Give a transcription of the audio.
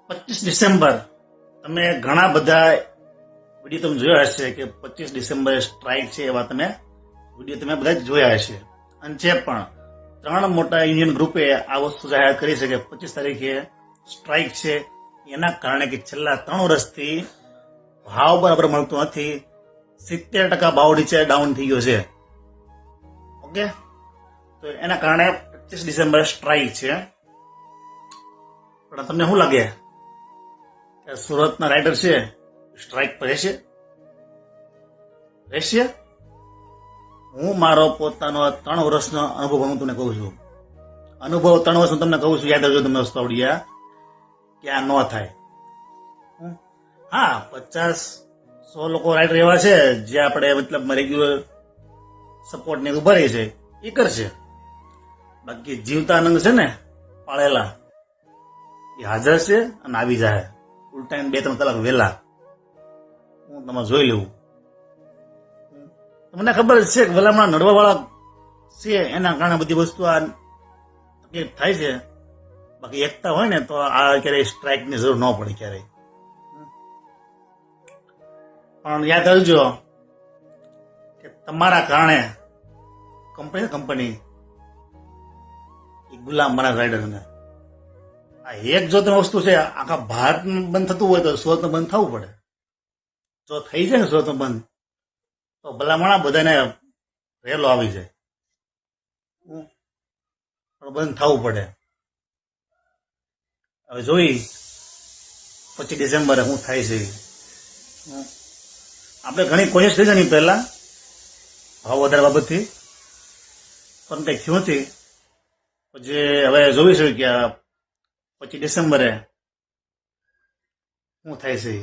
25 December તમે ઘણા બધા વિડીયો તમે જોયા હશે કે 25 ડિસેમ્બરે સ્ટ્રાઇક છે, એવા તમે વિડીયો તમે બધા જ જોયા હશે. અને છે પણ 3 મોટા યુનિયન ગ્રુપે આ વસ્તુ જાહેર કરી છે કે 25 તારીખે સ્ટ્રાઇક છે, એના કારણે કે છેલ્લા 3 વર્ષથી ભાવ બરાબર મળતો નથી. 70% ભાવ નીચે ડાઉન થઈ ગયો છે. ઓકે, તો એના કારણે 25 ડિસેમ્બરે સ્ટ્રાઇક છે. પણ તમને શું લાગે કે સુરતના રાઇડર છે સ્ટ્રાઇક પર રહેશે? હું મારો પોતાનો 3 વર્ષનો અનુભવ હું તમને કહું છું. અનુભવ 3 વર્ષ તમને કહું છું, યાદ રાખજો તમને વસ્તુ આવડિયા કે આ ન થાય. હા, 50-100 લોકો રાઇડર એવા છે જે આપણે મતલબ રેગ્યુલર સપોર્ટ ને ઉભા રહી છે, એ કરશે. બાકી જીવતા આનંદ છે ને પાળેલા, એ હાજર છે અને આવી જાય ઉલટા 2-3 કલાક વહેલા. હું તમે જોઈ લેવું. તમને ખબર છે કે ભલામણા નડવા વાળા છે, એના કારણે બધી વસ્તુ આ તકલીફ થાય છે. બાકી એકતા હોય ને તો આ ક્યારેય સ્ટ્રાઇક ની જરૂર ન પડે ક્યારેય. પણ યાદ રાખજો કે તમારા કારણે કંપની એ ગુલામ બને રાઇડરને. આ એક જો તમે વસ્તુ છે, આખા ભારત બંધ થતું હોય તો સુરતનું બંધ થવું પડે. જો થઈ જાય ને સુરતનું બંધ તો ભલામણા બધાને રેલો આવી જાય, પણ બંધ થવું પડે. હવે જોઈ 25 ડિસેમ્બરે શું થાય છે. આપણે ઘણી કોશિશ કરી છે પહેલા ભાવ વધારે બાબતથી, પણ કંઈ થયું નથી. પછી હવે જોઈશું કે 25 ડિસેમ્બરે શું થાય છે.